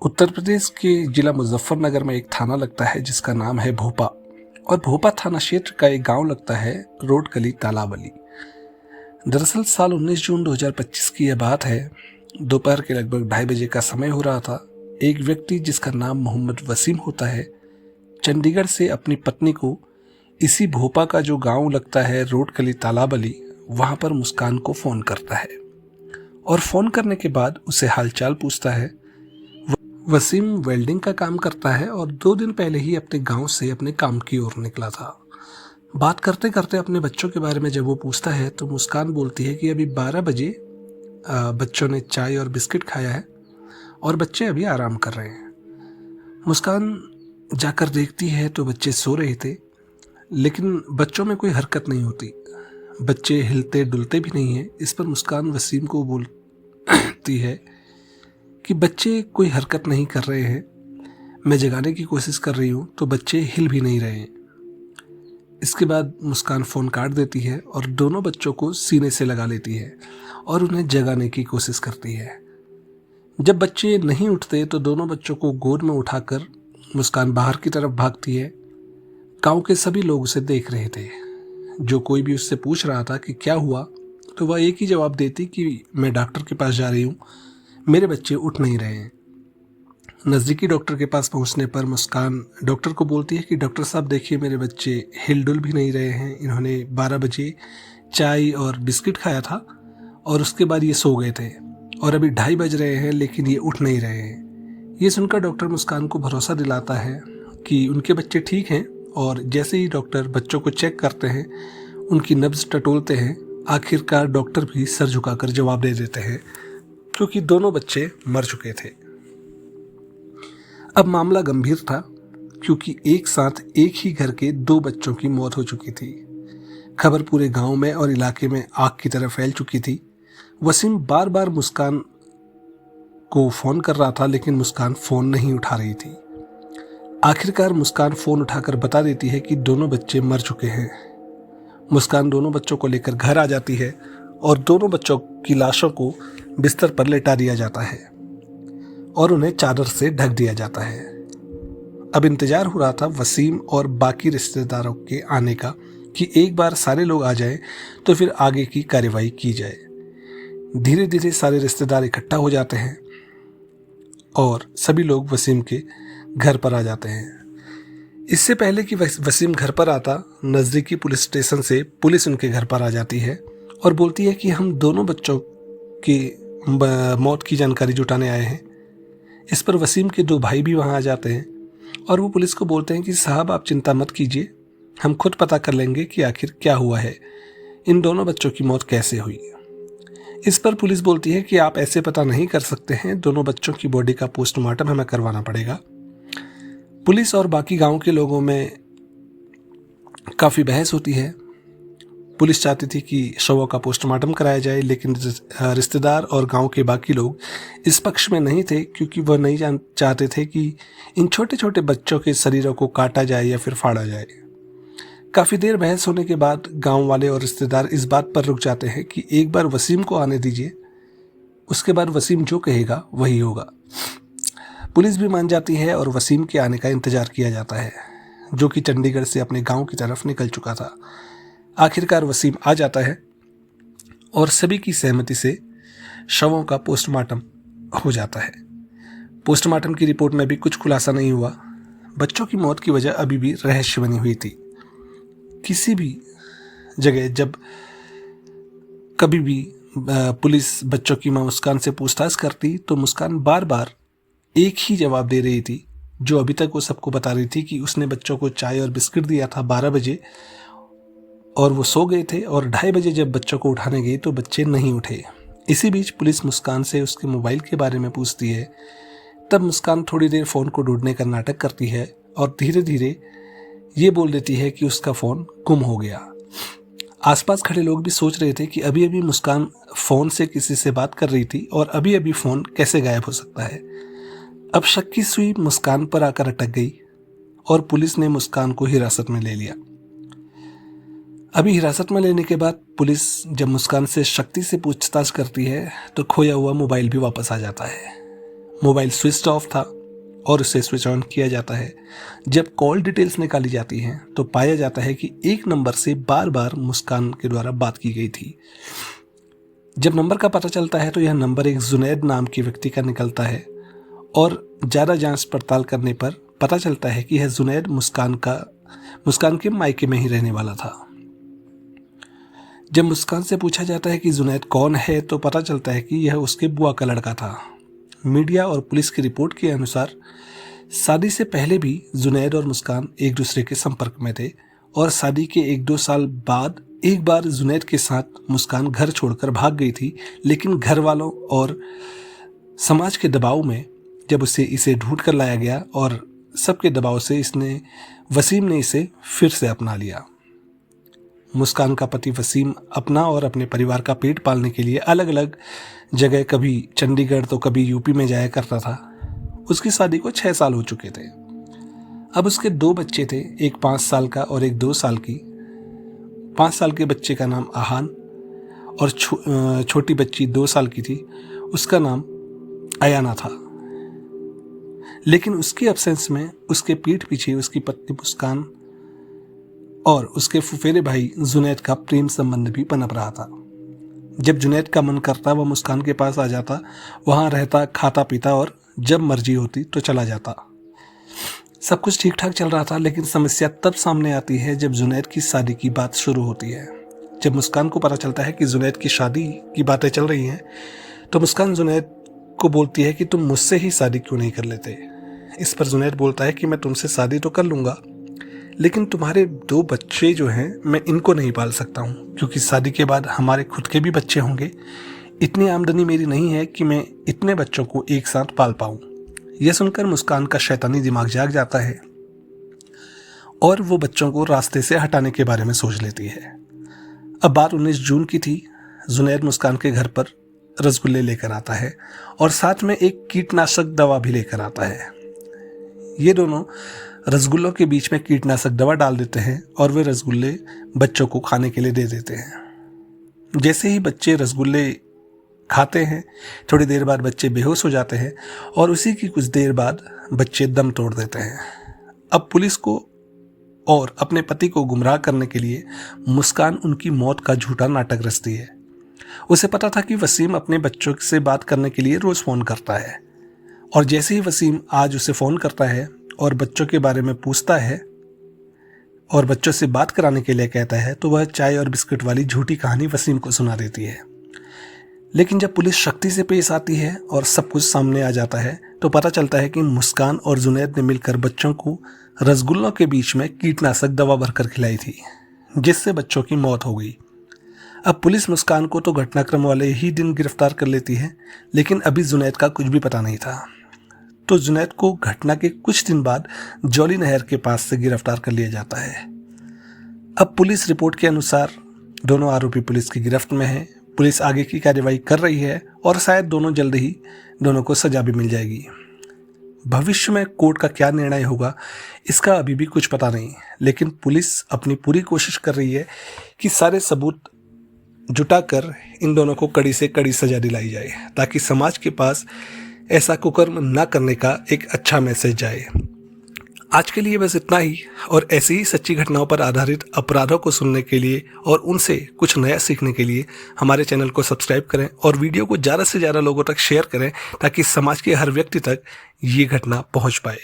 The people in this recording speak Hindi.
उत्तर प्रदेश के जिला मुजफ्फरनगर में एक थाना लगता है जिसका नाम है भोपा। और भोपा थाना क्षेत्र का एक गांव लगता है रोडकली तालाबली। दरअसल साल 19 जून 2025 की यह बात है। दोपहर के लगभग 2:30 बजे का समय हो रहा था। एक व्यक्ति जिसका नाम मोहम्मद वसीम होता है, चंडीगढ़ से अपनी पत्नी को इसी भोपा का जो गांव लगता है रोडकली तालाबली, वहां पर मुस्कान को फ़ोन करता है और फ़ोन करने के बाद उसे हालचाल पूछता है। वसीम वेल्डिंग का काम करता है और 2 दिन पहले ही अपने गांव से अपने काम की ओर निकला था। बात करते करते अपने बच्चों के बारे में जब वो पूछता है तो मुस्कान बोलती है कि अभी 12 बजे बच्चों ने चाय और बिस्किट खाया है और बच्चे अभी आराम कर रहे हैं। मुस्कान जाकर देखती है तो बच्चे सो रहे थे, लेकिन बच्चों में कोई हरकत नहीं होती। बच्चे हिलते डुलते भी नहीं हैं। इस पर मुस्कान वसीम को बोलती है कि बच्चे कोई हरकत नहीं कर रहे हैं, मैं जगाने की कोशिश कर रही हूँ तो बच्चे हिल भी नहीं रहे हैं। इसके बाद मुस्कान फ़ोन काट देती है और दोनों बच्चों को सीने से लगा लेती है और उन्हें जगाने की कोशिश करती है। जब बच्चे नहीं उठते तो दोनों बच्चों को गोद में उठाकर मुस्कान बाहर की तरफ भागती है। गांव के सभी लोग उसे देख रहे थे। जो कोई भी उससे पूछ रहा था कि क्या हुआ, तो वह एक ही जवाब देती कि मैं डॉक्टर के पास जा रही हूँ, मेरे बच्चे उठ नहीं रहे हैं। नज़दीकी डॉक्टर के पास पहुंचने पर मुस्कान डॉक्टर को बोलती है कि डॉक्टर साहब देखिए, मेरे बच्चे हिलडुल भी नहीं रहे हैं। इन्होंने 12 बजे चाय और बिस्किट खाया था और उसके बाद ये सो गए थे और अभी 2:30 बज रहे हैं, लेकिन ये उठ नहीं रहे हैं। ये सुनकर डॉक्टर मुस्कान को भरोसा दिलाता है कि उनके बच्चे ठीक हैं और जैसे ही डॉक्टर बच्चों को चेक करते हैं, उनकी नब्ज़ टटोलते हैं, आखिरकार डॉक्टर भी सर झुकाकर जवाब दे देते हैं क्योंकि दोनों बच्चे मर चुके थे। अब मामला गंभीर था क्योंकि एक साथ एक ही घर के 2 बच्चों की मौत हो चुकी थी। खबर पूरे गांव में और इलाके में आग की तरह फैल चुकी थी। वसीम बार बार मुस्कान को फ़ोन कर रहा था, लेकिन मुस्कान फ़ोन नहीं उठा रही थी। आखिरकार मुस्कान फ़ोन उठाकर बता देती है कि दोनों बच्चे मर चुके हैं। मुस्कान दोनों बच्चों को लेकर घर आ जाती है और दोनों बच्चों की लाशों को बिस्तर पर लेटा दिया जाता है और उन्हें चादर से ढक दिया जाता है। अब इंतजार हो रहा था वसीम और बाकी रिश्तेदारों के आने का कि एक बार सारे लोग आ जाएं तो फिर आगे की कार्रवाई की जाए। धीरे धीरे सारे रिश्तेदार इकट्ठा हो जाते हैं और सभी लोग वसीम के घर पर आ जाते हैं। इससे पहले कि वसीम घर पर आता, नज़दीकी पुलिस स्टेशन से पुलिस उनके घर पर आ जाती है और बोलती है कि हम दोनों बच्चों की मौत की जानकारी जुटाने आए हैं। इस पर वसीम के 2 भाई भी वहां आ जाते हैं और वो पुलिस को बोलते हैं कि साहब आप चिंता मत कीजिए, हम खुद पता कर लेंगे कि आखिर क्या हुआ है, इन दोनों बच्चों की मौत कैसे हुई। इस पर पुलिस बोलती है कि आप ऐसे पता नहीं कर सकते हैं, दोनों बच्चों की बॉडी का पोस्टमार्टम हमें करवाना पड़ेगा। पुलिस और बाकी गांव के लोगों में काफ़ी बहस होती है। पुलिस चाहती थी कि शवों का पोस्टमार्टम कराया जाए, लेकिन रिश्तेदार और गांव के बाकी लोग इस पक्ष में नहीं थे क्योंकि वह नहीं चाहते थे कि इन छोटे छोटे बच्चों के शरीरों को काटा जाए या फिर फाड़ा जाए। काफ़ी देर बहस होने के बाद गांव वाले और रिश्तेदार इस बात पर रुक जाते हैं कि एक बार वसीम को आने दीजिए, उसके बाद वसीम जो कहेगा वही होगा। पुलिस भी मान जाती है और वसीम के आने का इंतजार किया जाता है, जो कि चंडीगढ़ से अपने गाँव की तरफ निकल चुका था। आखिरकार वसीम आ जाता है और सभी की सहमति से शवों का पोस्टमार्टम हो जाता है। पोस्टमार्टम की रिपोर्ट में भी कुछ खुलासा नहीं हुआ। बच्चों की मौत की वजह अभी भी रहस्य बनी हुई थी। किसी भी जगह जब कभी भी पुलिस बच्चों की मां मुस्कान से पूछताछ करती तो मुस्कान बार बार एक ही जवाब दे रही थी, जो अभी तक वो सबको बता रही थी कि उसने बच्चों को चाय और बिस्किट दिया था 12 बजे और वो सो गए थे और 2:30 बजे जब बच्चों को उठाने गई तो बच्चे नहीं उठे। इसी बीच पुलिस मुस्कान से उसके मोबाइल के बारे में पूछती है। तब मुस्कान थोड़ी देर फ़ोन को ढूंढने का नाटक करती है और धीरे धीरे ये बोल देती है कि उसका फ़ोन गुम हो गया। आसपास खड़े लोग भी सोच रहे थे कि अभी अभी मुस्कान फ़ोन से किसी से बात कर रही थी और अभी अभी फ़ोन कैसे गायब हो सकता है। अब शक की सुई मुस्कान पर आकर अटक गई और पुलिस ने मुस्कान को हिरासत में ले लिया। अभी हिरासत में लेने के बाद पुलिस जब मुस्कान से शक्ति से पूछताछ करती है तो खोया हुआ मोबाइल भी वापस आ जाता है। मोबाइल स्विच ऑफ था और उसे स्विच ऑन किया जाता है। जब कॉल डिटेल्स निकाली जाती हैं तो पाया जाता है कि एक नंबर से बार बार मुस्कान के द्वारा बात की गई थी। जब नंबर का पता चलता है तो यह नंबर एक जुनैद नाम के व्यक्ति का निकलता है और ज़्यादा जांच पड़ताल करने पर पता चलता है कि यह जुनैद मुस्कान के मायके में ही रहने वाला था। जब मुस्कान से पूछा जाता है कि जुनैद कौन है तो पता चलता है कि यह उसके बुआ का लड़का था। मीडिया और पुलिस की रिपोर्ट के अनुसार शादी से पहले भी जुनैद और मुस्कान एक दूसरे के संपर्क में थे और शादी के 1-2 साल बाद एक बार जुनैद के साथ मुस्कान घर छोड़कर भाग गई थी, लेकिन घर वालों और समाज के दबाव में जब इसे ढूंढ कर लाया गया और सबके दबाव से वसीम ने इसे फिर से अपना लिया। मुस्कान का पति वसीम अपना और अपने परिवार का पेट पालने के लिए अलग अलग जगह, कभी चंडीगढ़ तो कभी यूपी में जाया करता था। उसकी शादी को 6 साल हो चुके थे। अब उसके 2 बच्चे थे, एक 5 साल का और एक 2 साल की। 5 साल के बच्चे का नाम आहान और छोटी बच्ची 2 साल की थी, उसका नाम अयाना था। लेकिन उसके एब्सेंस में उसके पीठ पीछे उसकी पत्नी मुस्कान और उसके फुफेरे भाई जुनैद का प्रेम संबंध भी पनप रहा था। जब जुनैद का मन करता वह मुस्कान के पास आ जाता, वहाँ रहता, खाता पीता और जब मर्जी होती तो चला जाता। सब कुछ ठीक ठाक चल रहा था, लेकिन समस्या तब सामने आती है जब जुनैद की शादी की बात शुरू होती है। जब मुस्कान को पता चलता है कि जुनैद की शादी की बातें चल रही हैं तो मुस्कान जुनैद को बोलती है कि तुम मुझसे ही शादी क्यों नहीं कर लेते। इस पर जुनैद बोलता है कि मैं तुमसे शादी तो कर लूँगा, लेकिन तुम्हारे 2 बच्चे जो हैं मैं इनको नहीं पाल सकता हूँ, क्योंकि शादी के बाद हमारे खुद के भी बच्चे होंगे। इतनी आमदनी मेरी नहीं है कि मैं इतने बच्चों को एक साथ पाल पाऊँ। यह सुनकर मुस्कान का शैतानी दिमाग जाग जाता है और वो बच्चों को रास्ते से हटाने के बारे में सोच लेती है। अब बात 19 जून की थी। जुनैद मुस्कान के घर पर रसगुल्ले लेकर आता है और साथ में एक कीटनाशक दवा भी लेकर आता है। ये दोनों रसगुल्लों के बीच में कीटनाशक दवा डाल देते हैं और वे रसगुल्ले बच्चों को खाने के लिए दे देते हैं। जैसे ही बच्चे रसगुल्ले खाते हैं, थोड़ी देर बाद बच्चे बेहोश हो जाते हैं और उसी की कुछ देर बाद बच्चे दम तोड़ देते हैं। अब पुलिस को और अपने पति को गुमराह करने के लिए मुस्कान उनकी मौत का झूठा नाटक रचती है। उसे पता था कि वसीम अपने बच्चों से बात करने के लिए रोज फ़ोन करता है और जैसे ही वसीम आज उसे फ़ोन करता है और बच्चों के बारे में पूछता है और बच्चों से बात कराने के लिए कहता है तो वह चाय और बिस्किट वाली झूठी कहानी वसीम को सुना देती है। लेकिन जब पुलिस शक्ति से पेश आती है और सब कुछ सामने आ जाता है तो पता चलता है कि मुस्कान और जुनैद ने मिलकर बच्चों को रसगुल्लों के बीच में कीटनाशक दवा भरकर खिलाई थी, जिससे बच्चों की मौत हो गई। अब पुलिस मुस्कान को तो घटनाक्रम वाले ही दिन गिरफ्तार कर लेती है, लेकिन अभी जुनैद का कुछ भी पता नहीं था। तो जुनैद को घटना के कुछ दिन बाद जौली नहर के पास से गिरफ्तार कर लिया जाता है। अब पुलिस रिपोर्ट के अनुसार दोनों आरोपी पुलिस की गिरफ्त में हैं। पुलिस आगे की कार्रवाई कर रही है और शायद जल्द ही दोनों को सजा भी मिल जाएगी। भविष्य में कोर्ट का क्या निर्णय होगा इसका अभी भी कुछ पता नहीं, लेकिन पुलिस अपनी पूरी कोशिश कर रही है कि सारे सबूत जुटाकर इन दोनों को कड़ी से कड़ी सजा दिलाई जाए, ताकि समाज के पास ऐसा कुकर्म न करने का एक अच्छा मैसेज जाए। आज के लिए बस इतना ही, और ऐसी ही सच्ची घटनाओं पर आधारित अपराधों को सुनने के लिए और उनसे कुछ नया सीखने के लिए हमारे चैनल को सब्सक्राइब करें और वीडियो को ज़्यादा से ज़्यादा लोगों तक शेयर करें, ताकि समाज के हर व्यक्ति तक ये घटना पहुंच पाए।